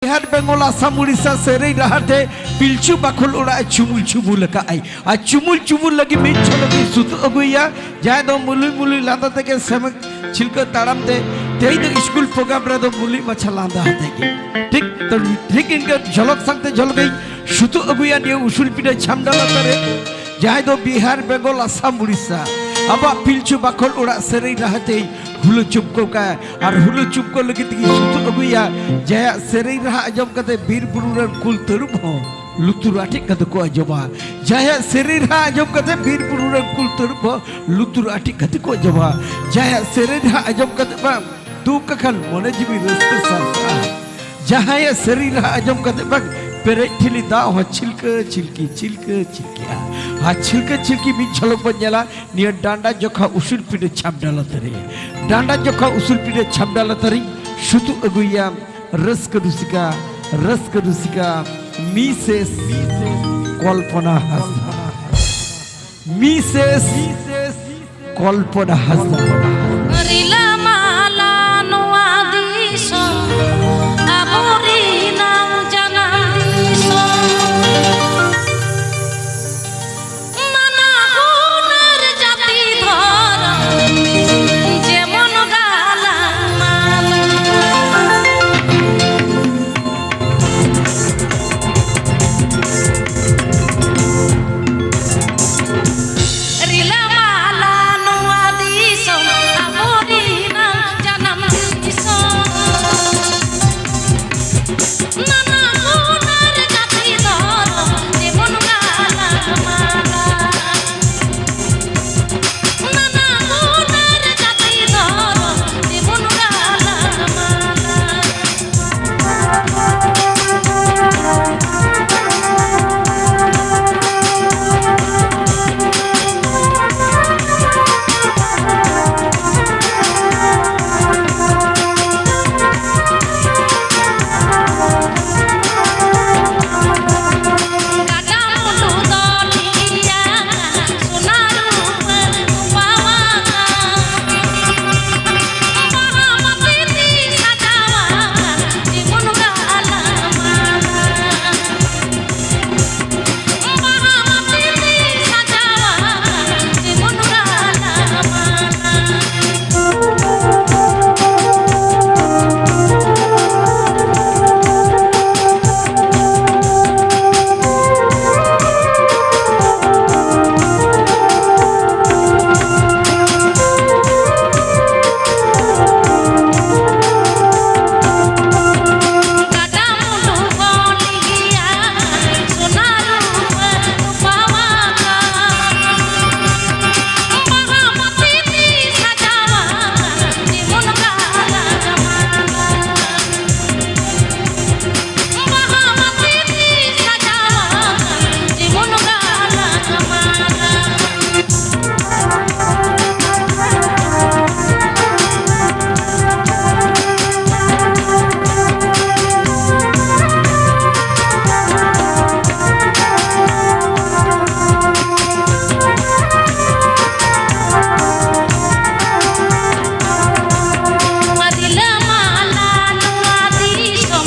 बिहार बेंगल आसाम उड़ीसा सेरे राहते पिलचू बाखुल उड़ा चुमुल चुमुल का आई आ चुमुल चुमुल लगी मिट लगी सुत अगुया जाय दो मुलुई मुलुई लांदा तक सम छिलक ताड़म दे तेई तो स्कूल प्रोग्राम रे दो मुलुई मछा लांदा हते के ठीक तो ठीक इनके झलक संगते झल गई सुत अगुया ने उसूल पीड़े छामडाला करे जाय दो बिहार बेंगल आसाम उड़ीसा अब पिलचू बाखुल उड़ा सेरे राहते हुलु चुपको का और हुलु चुपको लगी सुत अगुया जया सेरे रहा अजम कते बीर बुरुर कुल तरुब हो लुतुर आटे कते को अजबा जया सेरे रहा अजम कते बीर बुरुर कुल तरुब हो लुतुर आटे कते को अजबा जया सेरे रहा अजम कते बा दू कखन मोने जीवी रस्ते सा जहां ये सेरे रहा अजम कते बा पेरे ठिली दा हो छिलके छिलकी छिलके छिलकिया आ छिलके छिलकी मी झलक बनेला निय डांडा जोखा उसूल पीड़े छाप डाला तरे डांडा जोखा उसूल पीड़े छाप डाला तरी सुतु अगुया रस्क रुसिका मिसेस कल्पना हासदा मिसेस कल्पना हासदा रिला माला नोआ दिसो आबोरी नाम जाना दिसो नाना हुनर जाति धरम जेमन गाला माला रिला माला नोआ दिसो आबोरी नाम जानम दिसो नाना हुनर जाति धरम जेमन गाला माला नाना हुनर जाति धरम जेमन गाला माला गाजा मुलु दलिया सोनारू पावा महामती सजावा जीवन गाला माला महामती सजावा जीवन गाला माला गाजा मुलु दलिया सोनारू पावा महामती सजावा जीवन गाला माला महामती सजावा जीवन गाला माला रिला माला नोआ दिसो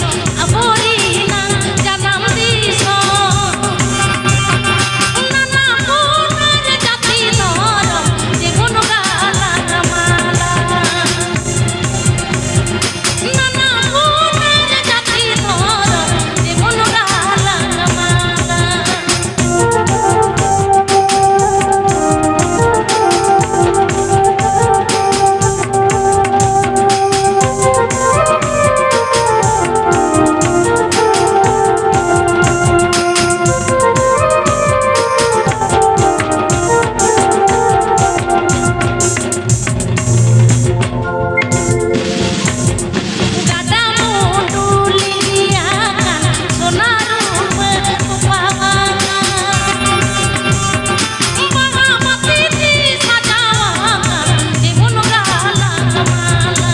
आबोरी नाम जानम दिसो नाना हुनर जाति धरम जेमन गाला माला नाना हुनर जाति धरम जेमन गाला माला गाजा मुलुलिया सोनारू पावा महामती सजावा जीवन गाला माला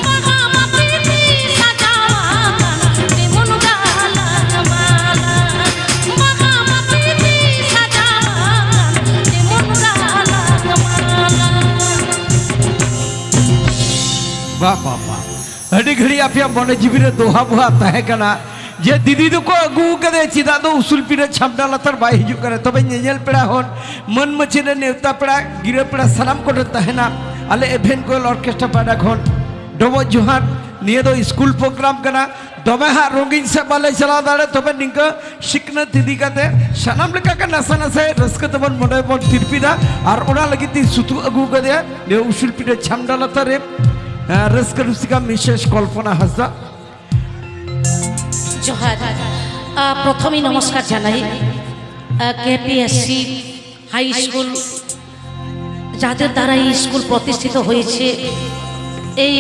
महामती सजावा जीवन गाला माला महामती सजावा जीवन गाला माला वाह वाह वाह घड़ी घड़ी आप मन जीवी दोहा बोहा तहकना जे दीदी दो को अगू कदे चिदा दो उसूल पीरे छामडा लतर बाय हिजु करे तबे नेजेल पेड़ा होन मन मचिने नेवता पेड़ा गिरे पेड़ा सलाम को तहना आले एभेन कोयल ऑर्केस्ट्रा पाड़ा खन डबो जोहार निये दो स्कूल प्रोग्राम कना दमे हा रंगीन से बाले चला दाड़े तबे निंका शिकना तिदी काते सनाम लेका का नसा नसा रस्क तबन मोडे बन तिरपिदा और ओना लगिति सुतु अगू कदे ने उसूल पीरे छामडा लतर रे रस्क रुसिका मिसेस कल्पना हासदा जोहार प्रथमे नमस्कार जानाई केपीएससी हाई स्कूल যাদের দ্বারা এই স্কুল প্রতিষ্ঠিত হয়েছে এই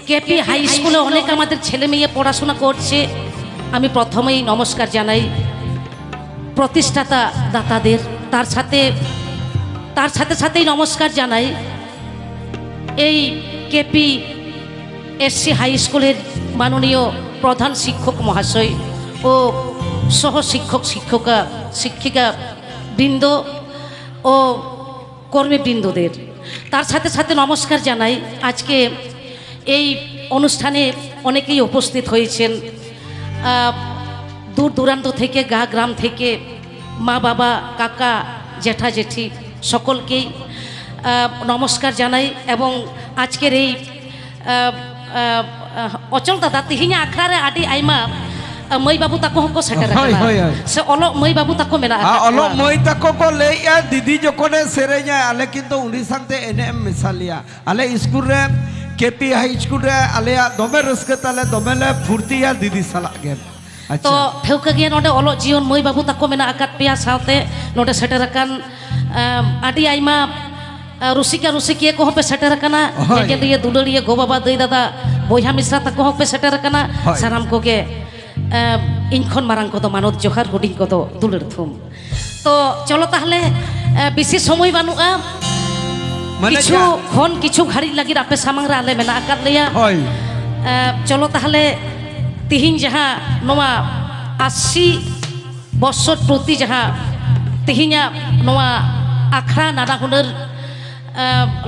কেপি হাই স্কুলে অনেক আমাদের ছেলে মেয়ে পড়াশোনা করছে আমি প্রথমেই নমস্কার জানাই প্রতিষ্ঠাতা দাতাদের তার সাথে সাথেই নমস্কার জানাই এই কেপি এসসি হাই স্কুলের মাননীয় প্রধান শিক্ষক মহাশয় ও সহ শিক্ষিকা বৃন্দ ও কর্মীবৃন্দদের তার সাথে সাথে নমস্কার জানাই আজকে এই অনুষ্ঠানে অনেকেই উপস্থিত হয়েছেন দূর দূরান্ত থেকে গ্রাম থেকে মা বাবা কাকা জ্যাঠা জেঠি সকলকেই নমস্কার জানাই এবং আজকের এই অচল দাদা তিহিঙা আখড়ারে আডি আইমা मई बाबू तको को सेटर से ओलो मई बाबू तको मेना ओलो मई तको को लेया दीदी जोकोने सेरेजा आले किंतु उनी सांते एनएम मिसालिया आले स्कूल रे केपी हाई स्कूल रे आले दमे रस्के ताले दमेले फुर्तिया दीदी सला गे तो फेउका गे नोडे ओलो जीवन मई बाबू तको मेना आकात पिया साथे नोडे सेटर कान आडी आइमा रुसिका रुसिकिया को पे सेटर काना के लिए दुलड़िए गो बाबा दई दादा बोया मिश्रा तको पे सेटर काना साराम को के इनखन मारांग को मानत जोहार हुडिंग को दुलर थुम तो चलो ताहले बेसि समय बानुआ किछु खन किछु घाड़ी लगी आपे सामांग रे आले मेना आकात लेया चलो ताहले तिहिन जहाँ नोआ 80 बछर प्रति जहाँ तिहिना नोआ आखड़ा नाना हुनर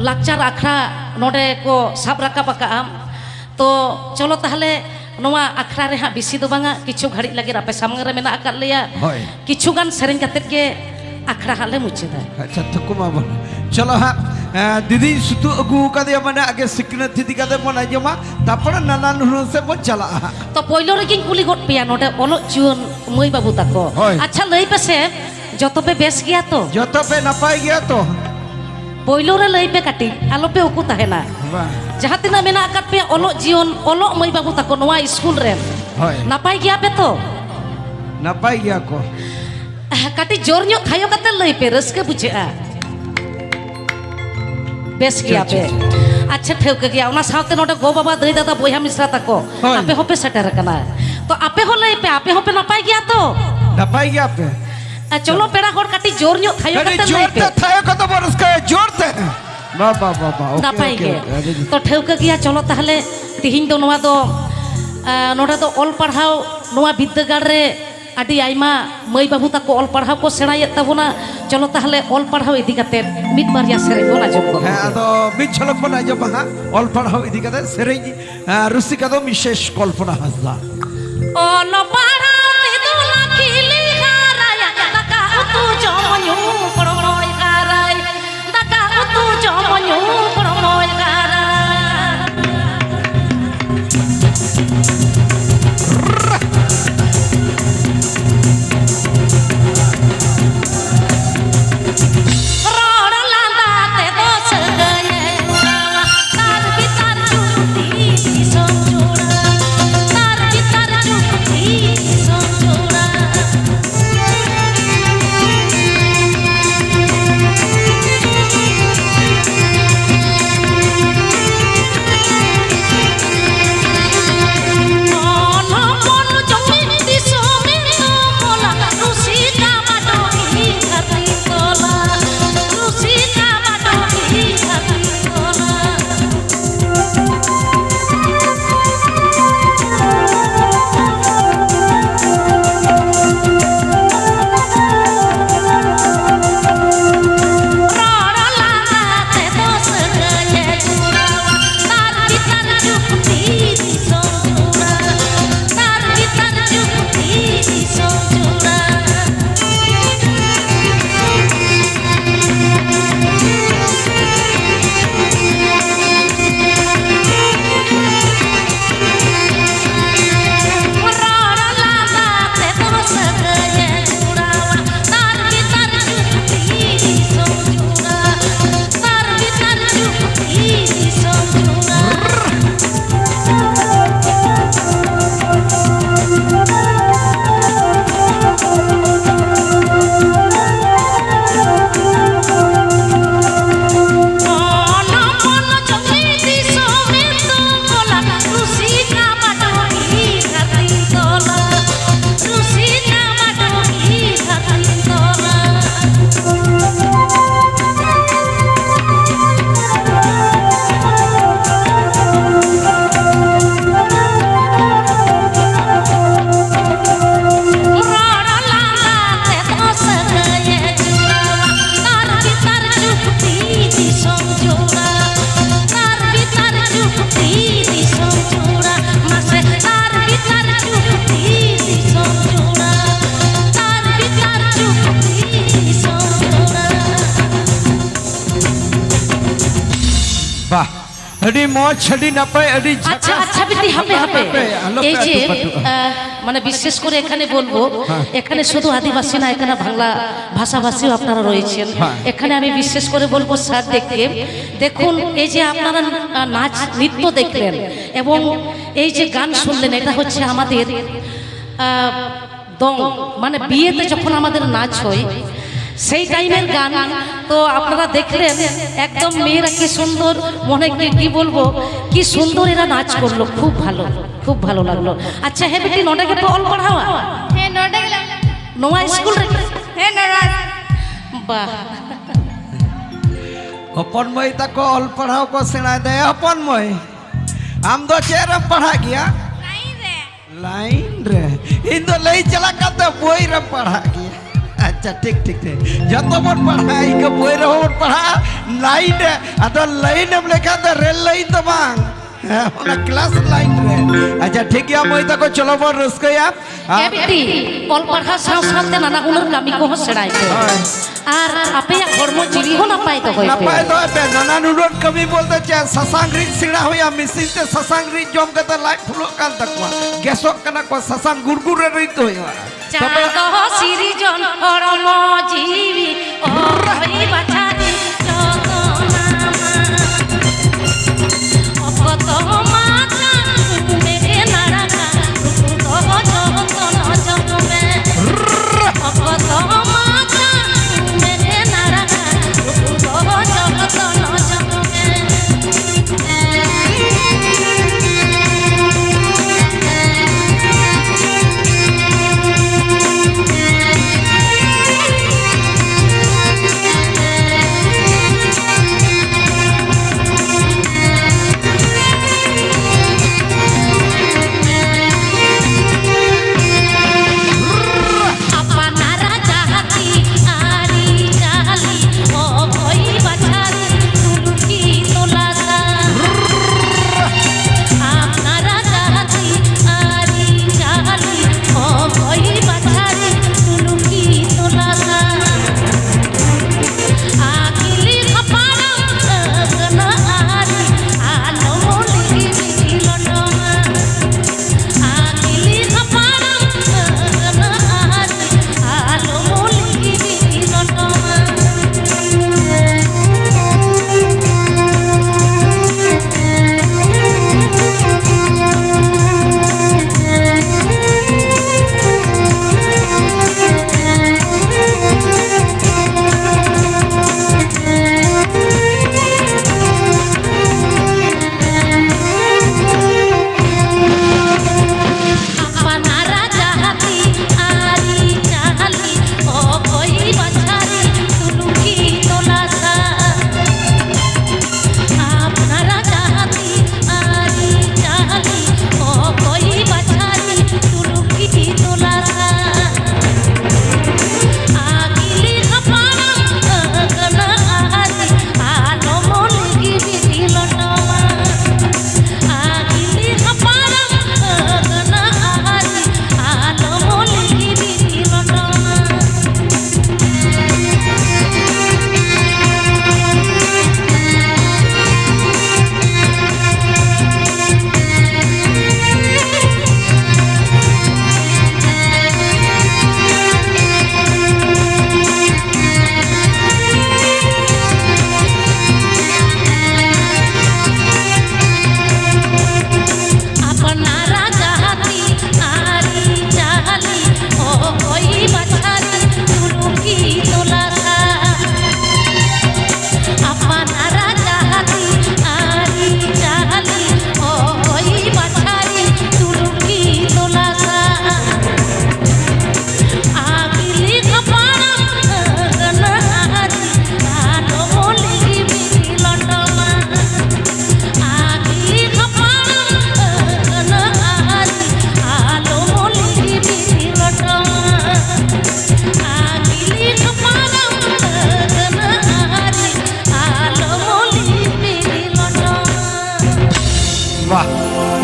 लाकचार आखड़ा नोडे को साब राका पाका तो चलो ताहले नोआ आखड़ा रे हाँ बिसी दो बांगा किछु घड़ी लगे आपे सामने रे मेना आकात लेया किछु गान सेरेंग काते के आखड़ा हाले मुचेदा अच्छा थकुमा बोल चलो हाँ दीदी सुतु अगू कदे माने आगे सिकना दीदी कदे मना जमा तापर नाना नुनु से बन चला तो पहलो रे किन कुली गोट पिया नोडे ओलो जीवन मई बाबू ताको अच्छा लई पे से जतो पे बेस गया तो जतो पे नपाई गया तो पहलो रे लई पे काटी आलो पे उकु ताहेना जहाँ तिना मेना आकात पे ओलो जीवन ओलो मई बाबू ताको नोआ स्कूल रे नापाई गया पे तो नापाई गया को काटी जोर न्यो खायो कते लई पे रसके बुझेआ बेस गया पे अच्छा ठेवके गया ओना साथे नोडे गो बाबा दई दादा बोया मिश्रा ताको आपे होपे सेटर कना तो आपे हो लई पे आपे होपे नापाई गया तो नापाई गया पे चलो पेड़ा होड़ काटी जोर न्यो खायो कते लई पे जोर थायो कते बरस के जोर ते बाबा बाबा नापाई गे तो ठेवके गया चलो ताहले तिहिन दो नोआ दो नोडे दो ऑल पढ़ाओ नोआ विद्यागार रे आडी आइमा मई बाबू ताको ऑल पढ़ाओ को सेणायेत ताबोना चलो ताहले ऑल पढ़ाओ इदी काते मिद बारिया सेरें बोना जब हां आदो मिद झलक बना जब हां ऑल पढ़ाओ इदी काते सेरें रुसिका दो मिसेस कल्पना हासदा ऑल पढ़ाओ ते दो ना खिली हाराया तका तू जमन्यू पड़ोय हाराय तका तू जमन्यू पड़ोय हाराय अड़ी मौज अड़ी नपाय अड़ी আচ্ছা আচ্ছা বিটি হবে হবে এই যে মানে বিশেষ করে এখানে বলবো এখানে শুধু আদিবাসী না এখানে বাংলা ভাষাভাষীও আপনারা রয়েছেন এখানে আমি বিশেষ করে বলবো স্যার দেখতে দেখুন এই যে আপনারা নাচ নৃত্য দেখলেন এবং এই যে গান শুনলেন এটা হচ্ছে আমাদের দং মানে বিয়েতে যখন আমাদের নাচ হয় সেই টাইমের গান তো আপনারা দেখলেন একদম মেয়েরা কি সুন্দর মনে কি বলবো কি সুন্দর এরা নাচ করলো খুব ভালো লাগলো আচ্ছা হে বেটি নটাকে তো অল পড়াওয়া হ্যাঁ নটা গেলাম নোয়া স্কুল রে হ্যাঁ নরাজ বাহ अपन मई तक ऑल पढ़ाओ को सेना दे अपन मई हम दो चेर पढ़ा गया नहीं रे लाइन रे इन दो लई चला करते बोई रे पढ़ा गया अच्छा ठीक ठीक ठीक जब बन पढ़ाई के बोई रे बन पढ़ा लाइन रे अतो लाइन हम लेखा तो रेल लाइन तो मांग ओना क्लास लाइन रे अच्छा ठीक है मई तक चलो बन रसकया এ বেটি অল পড়া সাথ সাথে নানা গুণের কামি কো সেড়াই আর আপেয়া কর্ম জীবী হো না পাই তো হইবে नपाय तो पे नाना नुडोन कमी बोलते चे ससांगरी सिड़ा होया मिसिन ते ससांगरी जम कते लाइट फ्लो काल तकवा गैसो कना को ससांग गुरगुर रे तो होया চাঁদ সিরিজন কর্ম জীবী ও হই বাছারি জগনামা অকত মাতা মেরে নারাকা তো জগন জগমে অকত মাতা মেরে নারাকা তো জগন জগমে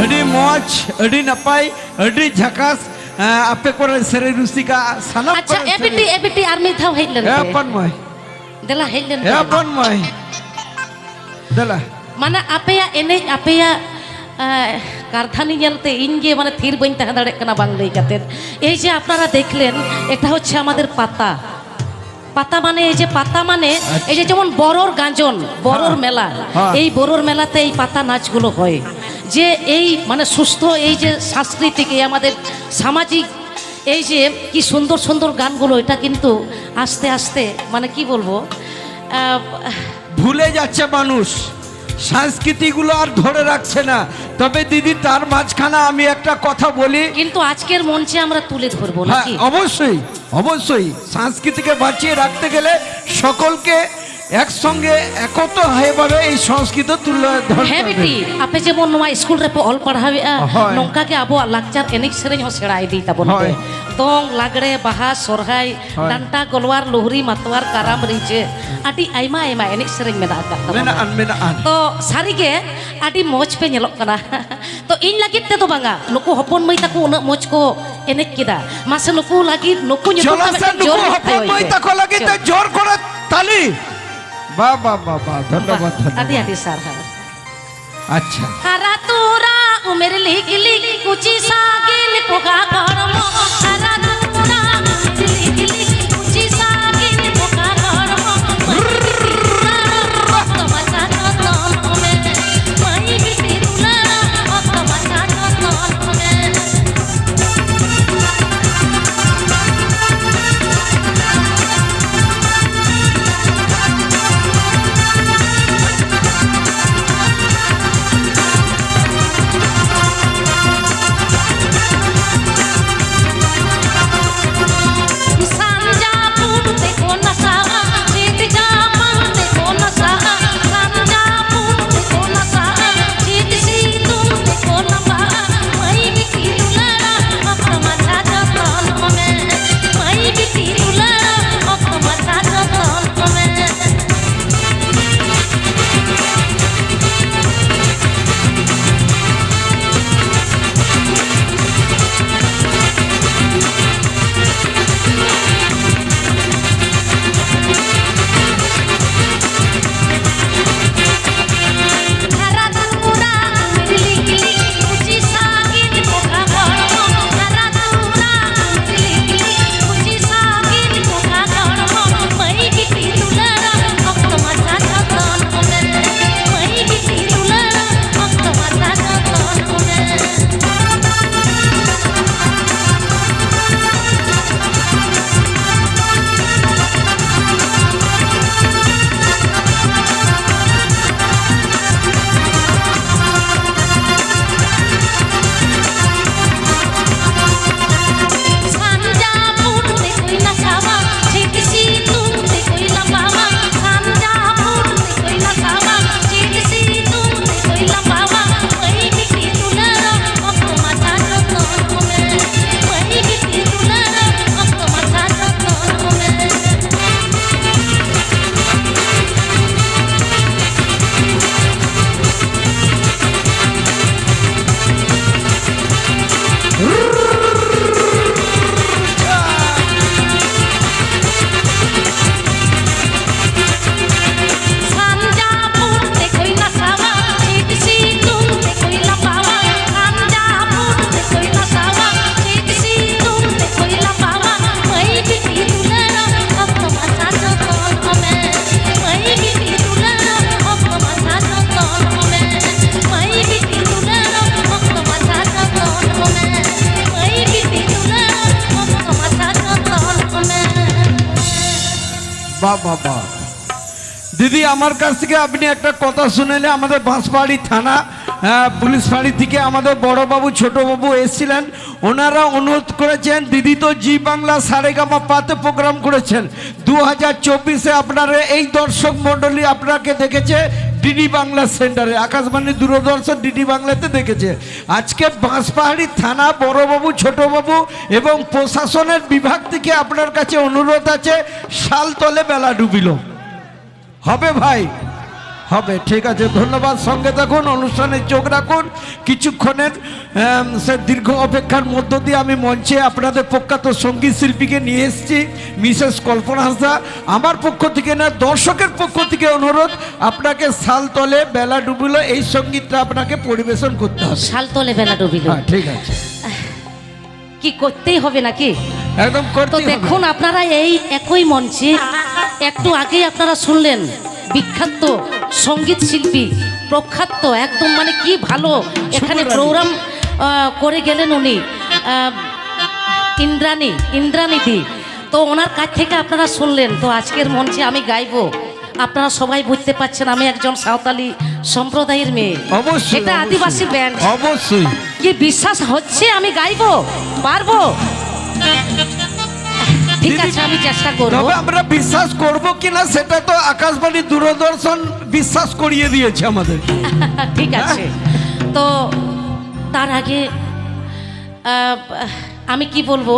अड़ी मौज अड़ी नपाई अड़ी झकास आपे को सरे रुसिका सनम अच्छा एबिटी आर्मी था हेलन अपन मय देला हेलन अपन मय देला মানে আपेया এনে আपेया কারখানি গেলতে ইনগে মানে থির বইন তাহা দাঁড়ে কেনা বাংলাই কাতের এই যে আপনারা দেখলেন এটা হচ্ছে আমাদের পাতা পাতা মানে এই যে পাতা মানে এই যে যেমন বড়র গাঁজন বড়র মেলা এই বড়র মেলাতে এই পাতা নাচগুলো হয় যে এই মানে সুস্থ এই যে সাংস্কৃতিক এই আমাদের সামাজিক এই যে কি সুন্দর সুন্দর গানগুলো এটা কিন্তু আস্তে আস্তে মানে কি বলবো ভুলে যাচ্ছে মানুষ সংস্কৃতিগুলো আর ধরে রাখছে না তবে দিদি তার মাঝখানে আমি একটা কথা বলি কিন্তু আজকের মঞ্চে আমরা তুলে ধরবো হ্যাঁ নাকি অবশ্যই অবশ্যই সংস্কৃতিকে বাঁচিয়ে রাখতে গেলে সকলকে একসঙ্গে একত্র হয়েভাবে এই সংস্কৃত তুলে ধরতে হ্যাঁ হবে বেটি আপে যেমন নয়া স্কুল রে অল পড়াবে হয়। নৌকা কে আবো লাকচার এনিক সেরেñ হো সেড়া ইদি তাবন হয়। দong লাগড়ে বাহা সরহাই হয়। ডান্টা গলওয়ার লোহরি মাতওয়ার কারাম রিচে আটি আইমা আইমা এনিক সেরেñ মেদা আকাত মেনাআন তো সারিগে আটি মজ পে ñelok kana তো ইন লাগিত তে তো বাঙ্গা নুকু হপন মই তাকু উনা মজ ko এনিক কিদা মাসে নুকু লাগি নুকু চলো স্যার নুকু হপন মই তাকো লাগি তে জোর করে তালি বাহ বাহ বাহ বাহ ধন্যবাদ আদি আদি স্যার হ্যাঁ আচ্ছা हरा तोरा उमेर लिख लिख कुछ सागिन पोगा करम हरा तोरा लिख लिख कुछ सागिन पोगा करम तमाशा तो में माई बिटी रुला तमाशा तो में বাহ বাহ বাহ দিদি আমার কাছ থেকে আপনি একটা কথা শুনেলে আমাদের বাঁশবাড়ি থানা পুলিশ ফাঁড়ি থেকে আমাদের বড়বাবু ছোটবাবু এসেছিলেন ওনারা অনুরোধ করেছেন দিদি তো জি বাংলা সারেগামা পাতে প্রোগ্রাম করেছেন 2024-এ আপনারা এই দর্শক মণ্ডলী আপনাকে দেখেছে ডিডি বাংলা সেন্টারে আকাশবাণী দূরদর্শন ডিডি বাংলাতে দেখেছে আজকে বাঁশবাড়ি থানা বড়বাবু ছোটবাবু এবং প্রশাসনের বিভাগ থেকে আপনার কাছে অনুরোধ আছে শালতলে বেলা ডুবিল হবে ভাই হবে, ঠিক আছে, ধন্যবাদ। সঙ্গে থাকুন, অনুষ্ঠানে চোখ রাখুন। কিছুক্ষণের সে দীর্ঘ অপেক্ষার মধ্য দিয়ে আমি মঞ্চে আপনাদের প্রখ্যাত সঙ্গীত শিল্পীকে নিয়ে এসেছি, মিসেস কল্পনা হাসদা। আমার পক্ষ থেকে না, দর্শকের পক্ষ থেকে অনুরোধ, আপনাকে সালতলে বেলা ডুবিল এই সঙ্গীতটা আপনাকে পরিবেশন করতে হবে। শালতলে বেলা ডুবিল, হ্যাঁ, ঠিক আছে, কি করতেই হবে নাকি? একদম তো করতে দেখুন আপনারা এই একই মঞ্চে একটু আগেই আপনারা শুনলেন বিখ্যাত সঙ্গীত শিল্পী, প্রখ্যাত একদম, মানে কি ভালো এখানে প্রোগ্রাম করে গেলেন উনি, ইন্দ্রাণীদি। তো ওনার কাছ থেকে আপনারা শুনলেন। তো আজকের মঞ্চে আমি গাইবো, আপনারা সবাই বুঝতে পারছেন আমি একজন সাঁওতালি সম্প্রদায়ের মেয়ে, অবশ্যই, এটা আদিবাসী ব্যান্ড। অবশ্যই। কি বিশ্বাস হচ্ছে আমি গাইবো পারবো? ঠিক আছে, আমি চেষ্টা করব। তবে আমরা বিশ্বাস করব কিনা সেটা তো আকাশবাণী দূরদর্শন বিশ্বাস করিয়ে দিয়েছে আমাদের। ঠিক আছে, তো তার আগে আমি কি বলবো,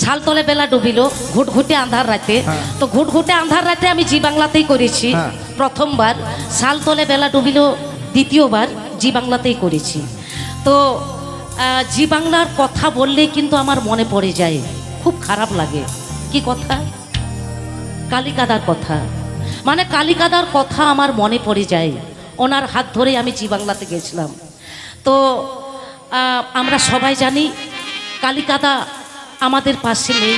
শালতলে বেলা ডুবিল ঘুটঘুটে আন্ধার রাতে। তো ঘুটঘুটে আন্ধার রাতে আমি জি বাংলাতেই করেছি প্রথমবার, শালতলে বেলা ডুবিল দ্বিতীয়বার জি বাংলাতেই করেছি। তো জি বাংলার কথা বললে কিন্তু আমার মনে পড়ে যায়, খুব খারাপ লাগে। কি কথা? কালিকাদার কথা, মানে কালিকাদার কথা আমার মনে পড়ে যায়। ওনার হাত ধরে আমি জি বাংলাতে গেছিলাম। তো আমরা সবাই জানি কালিকাদা আমাদের পাশে নেই।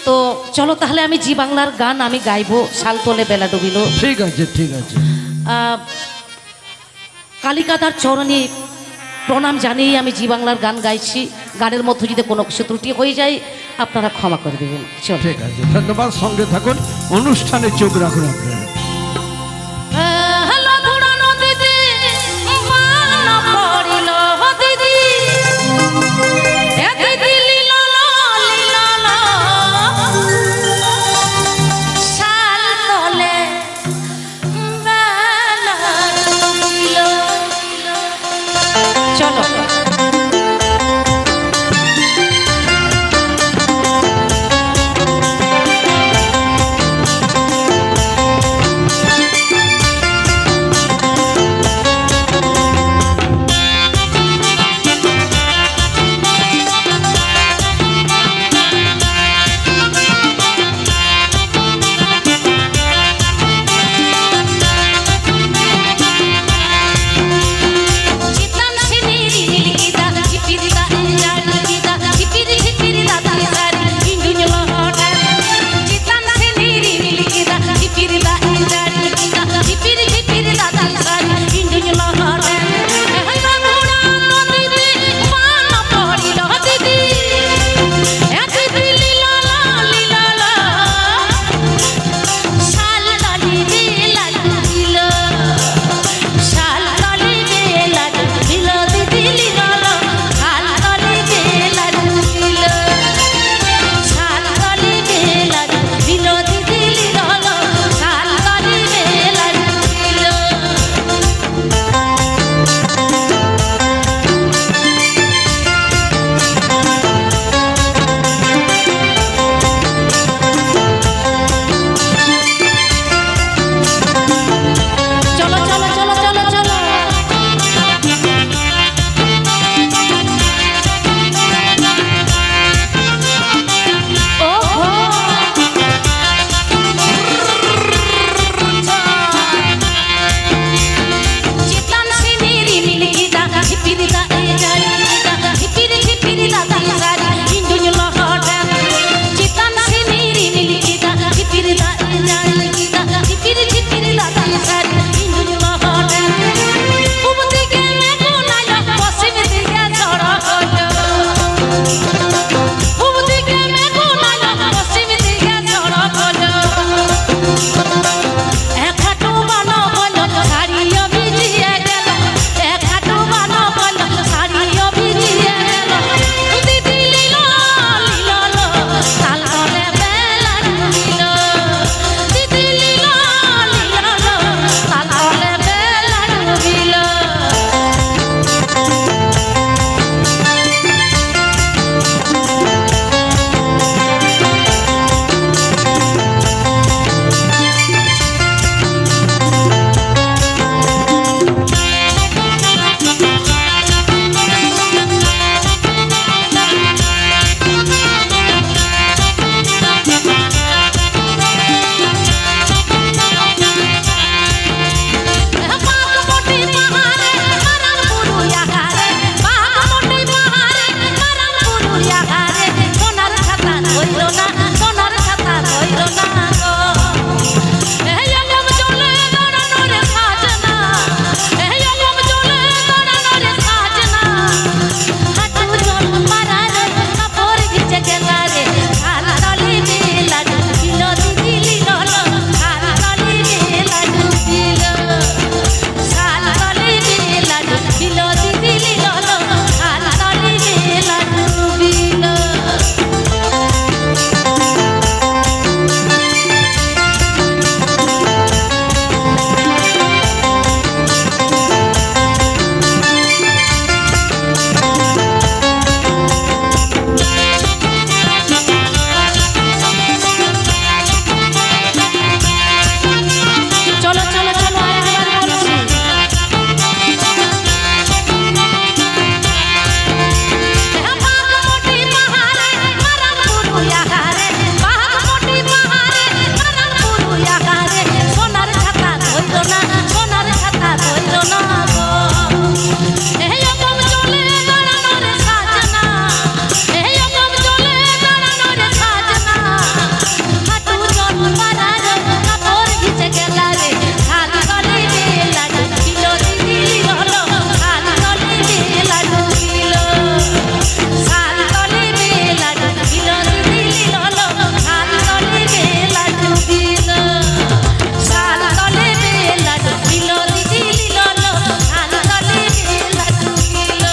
তো চলো তাহলে আমি জি বাংলার গান আমি গাইবো, শালতলে বেলা ডুবিল। ঠিক আছে, ঠিক আছে। কালিকাদার চরণে প্রণাম জানিয়ে আমি জি বাংলার গান গাইছি। গানের মধ্যে যদি কোনো কিছু ত্রুটি হয়ে যায় আপনারা ক্ষমা করে দেবেন। চল, ঠিক আছে, ধন্যবাদ। সঙ্গে থাকুন, অনুষ্ঠানে চোখ রাখুন আপনারা। পুরুয়া গারে সোনার ছাতা ধইল না সোনার ছাতা ধইল না গো এই আলম চলে দাঁড়ানো রে সাজনা এই আলম চলে দাঁড়ানো রে সাজনা হাঁটু জল মারার কাপড় ভিজে গেল রে সারা রলি বেলা ডুবিল দিলি লল সারা রলি বেলা ডুবিল সারা রলি বেলা ডুবিল দিলি লল সারা রলি বেলা ডুবিল চলো চলো চলো আরেকবার বলছি বাঘমুটি পাহাড়ে মারাম পুরুয়া গারে বাঘমুটি পাহাড়ে মারাম পুরুয়া গারে সোনার ছাতা ধইল না সোনার ছাতা ধইল না গো এই অগম চলে দাঁড়ানো রে সাজনা এই অগম চলে দাঁড়ানো রে সাজনা হাঁটু জল মারার কাপড় ভিজে গেল রে সারা রলি বেলা ডুবিল দিলি লল সারা রলি বেলা ডুবিল সারা রলি বেলা ডুবিল দিলি লল সারা রলি বেলা ডুবিল সারা রলি বেলা ডুবিল দিলি লল সারা রলি বেলা ডুবিল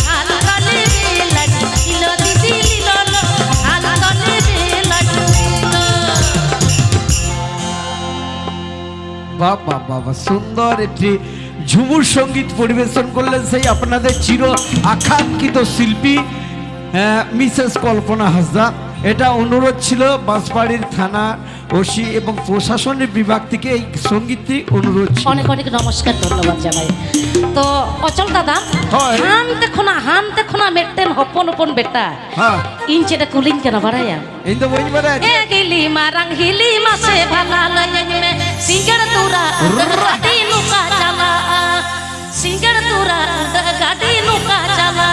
সারা রলি বেলা ডুবিল দিলি লল সারা রলি বেলা ডুবিল বাবা বাবা সুন্দর একটি ঝুমুর সঙ্গীত পরিবেশন করলেন সেই আপনাদের চির আকাঙ্ক্ষিত শিল্পী মিসেস কল্পনা হাসদা। এটা অনুরোধ ছিল বাঁশবাড়ির থানা ওসি এবং প্রশাসনের বিভাগ থেকে এই সঙ্গীতটি অনুরোধ ছিল। অনেক অনেক নমস্কার ধন্যবাদ জানাই। তো অচল দাদা হয়। হান দেখো না মেটেন হপন হপন বেটা হ্যাঁ ইঞ্চেটা কুলিং কেন বাড়াইয়া এই তো বই বারে এ গিলি মারাং হিলি মাসে ভালা লয়ং মে সিঙ্গড় তুরা গাড়ি নুকা চালা সিঙ্গড় তুরা গাড়ি নুকা চালা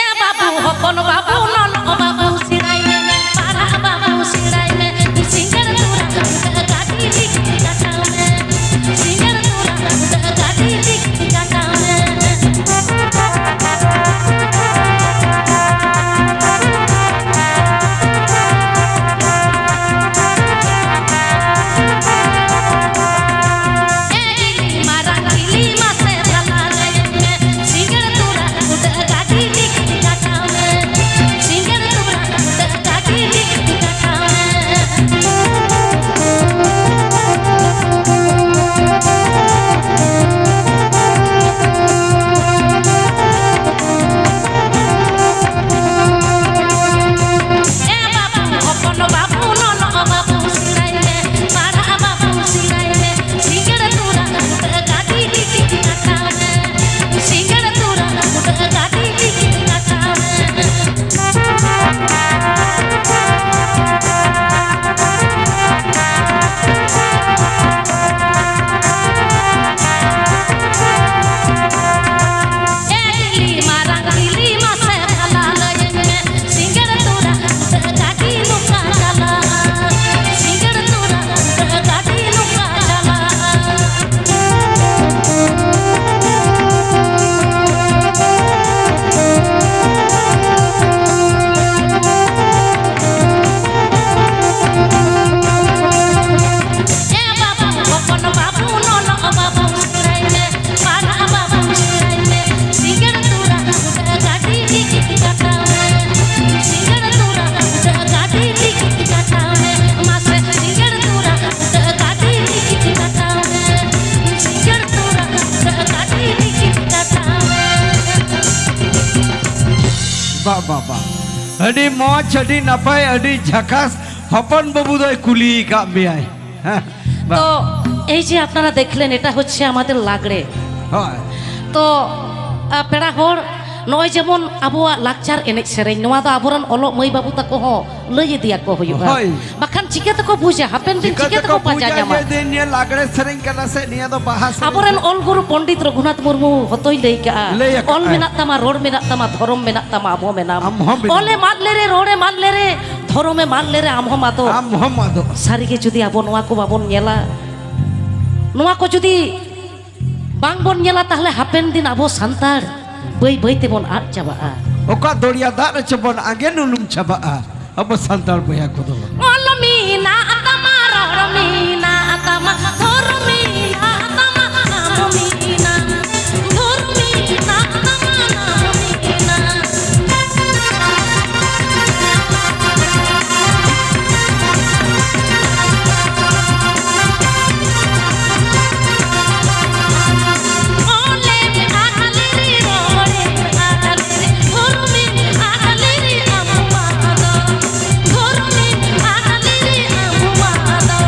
এ বাবু হপন বাবু নল বাবু সিরাই মে পারা বাবু সিরাই মে সিঙ্গড় তুরা গাড়ি লিখি কাটা মে সিঙ্গড় তুরা গাড়ি লিখি কাটা মে बाबा अड़ी मौज अड़ी नपाय अड़ी झकास हपन बाबूदय कुली का बेआय তো এই যে আপনারা দেখলেন এটা হচ্ছে আমাদের লাগড়ে। হয় তো পেড়া হড় नॉय जेमन आबोआ लाकचार एनेज सेरेñ नोवा दो आबोरन ओलो मई बाबू ताको हो लई दिया को हुयुगा होय। बाखान चिके तको बुझे हापेन दिन चिके तको पाजा जामा दिन निया लागड़े सेरेñ करना से निया दो बाहा सेरेñ आबोरन ऑल गुरु पंडित रघुनाथ मुर्मू हतोय लई का लई का ऑल मेना तमा रोड मेना तमा धर्म मेना तमा आबो मेना आमहो मेना। ओले मानले रे रोडे मानले रे धर्मे मानले रे आमहो मातो आम मोहम्मद सारिगे जुदी आबो नोवा को बाबोन नेला नोवा को जुदी बांग बोन नेला ताहले हापेन दिन आबो सांतार बै बै तेबोन आद चाबाआ ओका दोड़िया दार चबन आगे नुलुम छबा अब संताल बया को दो Olomina atama roromina atama thoromina atama namomina thoromina atama namomina ole ahaliri rore ahaliri thoromina ahaliri amumado thoromina ahaliri amumado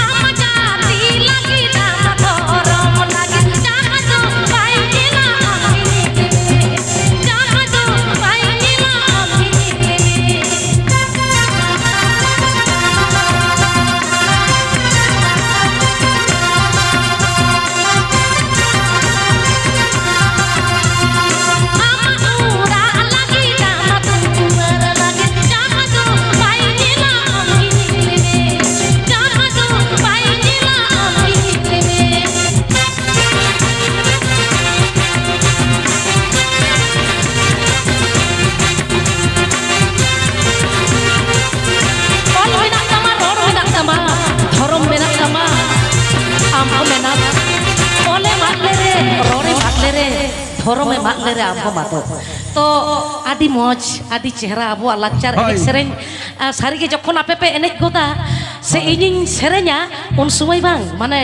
amajati lagi dama thorom lagi jahado painila amini jahado painila amini Amadura lagi dama tumar lagi jahado painila amini jahado painila amini Ol menak tama ror menak tama thorom menak tama amho menak ole matle re rore matle re thorome matle re amho mato तो आदि मौज आदि चेहरा आबो लाकचार Hoy. एनेज सेरेñ सारिगे जखन आपे पे एनेज गोदा से इनिं सेरेñा उन समय बांग माने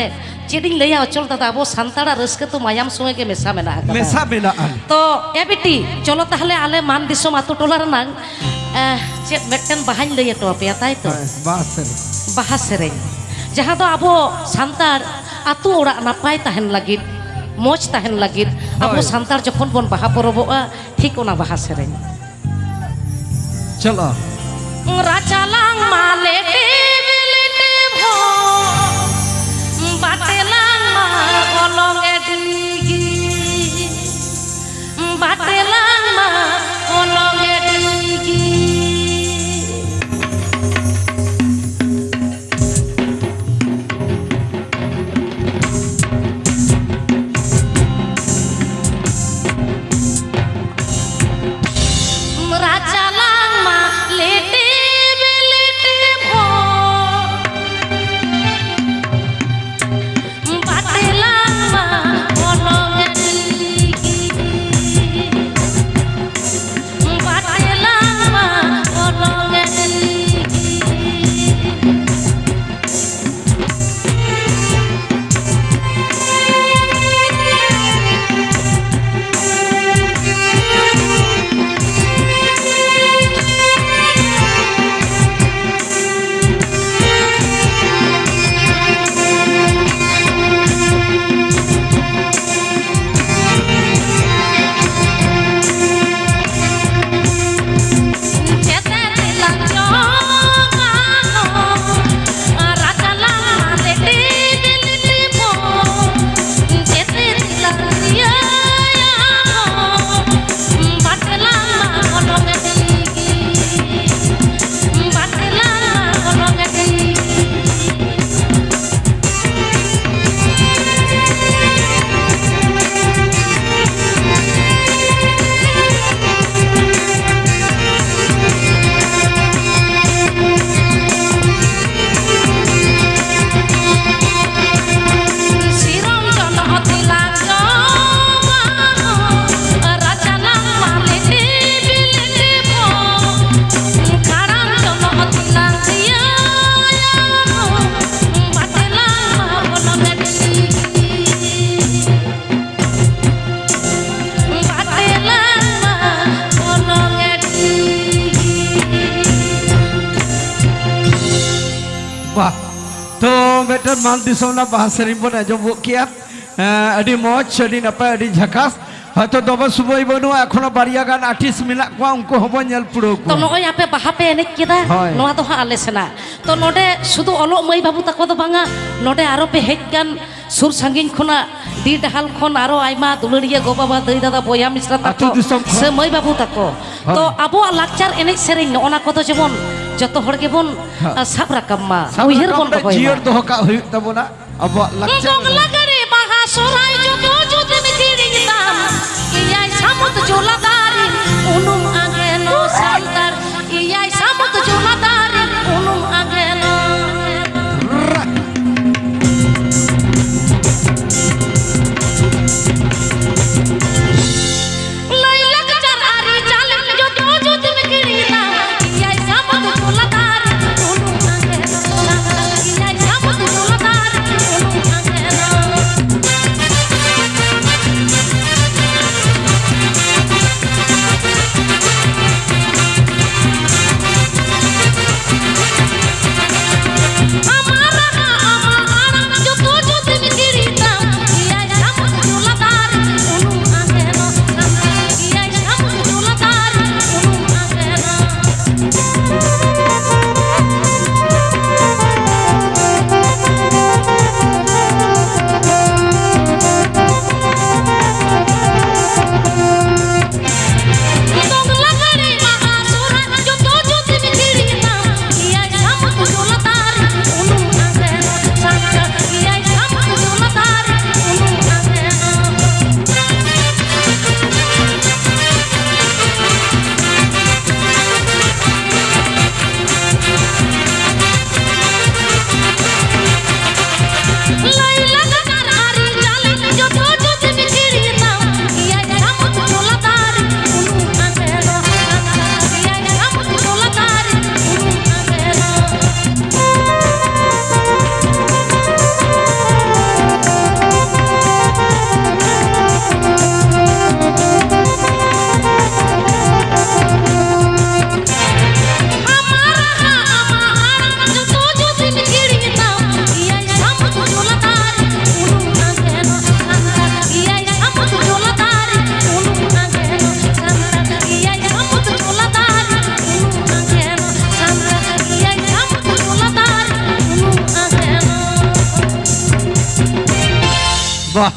चेडिं लैया अचल दादा आबो सांताड़ा रस्के तो मायाम समय के मेसा मेना आका मेसा मेना तो ए बेटी चलो ताहले आले मान दिसोम आतु टोला रनांग चेद मेटन बाहाñ लैया तो पे ताई तो बास बाहा सेरेñ जहाँ तो आबो सांतार आतु ओड़ा नापाय ताहेन लागिद मौज ताहेन लागिद आबो होय। सांतार जखन बन बाहा परबोआ ठीक ओना बाहा सेरेñ चलो राचालांग माले टेबिलिटे भो बाटेलांग मा ओलंगे डिगी बाटेलांग मा ओलंगे डिगी राचालांग मा लेटे बेलेटे भो बाटेलांग मा वाह तो मेटर मान दिसोना बाहर सेरिंग बन आजम किया अड़ी मौज अड़ी नपाय अड़ी झकास হয়তো দবা সুবই বনুয়া এখনো বাড়িয়া গান আর্টিস্ট মিনা কোয়া উনকো হবো নেল পুরো তো নয় আপে বাহাপে এনে কেদা নোয়া তো আলে সেনা তো নোডে শুধু অলো মই বাবু তাকো তো বাঙা নোডে আরো পে হেক গান সুর সাঙ্গিন খনা দি ডাহাল খন আরো আইমা দুলড়িয়া গো বাবা দই দাদা বয়া মিশ্রা তাকো সে মই বাবু তাকো তো আবো লাকচার এনে সেরেন ওনা কত যেমন যত হড় গেবন সাব রাকাম মা উইহের বন তো জিওর দহকা হইত তাবনা আবো লাকচার গংলা করে বাহা সরাই যত যত মিতিরি দাম ইয়াই সামত জোলাদারি উনুম আগে নো সান্তার ইয়াই সামত জোলাদারি উনুম আগে নো লাইলা কার আরি জালে যত যত মিতিরি দাম ইয়াই সামত জোলাদারি উনুম আগে নো সান্তার ইয়াই সামত জোলাদারি উনুম আগে নো वाह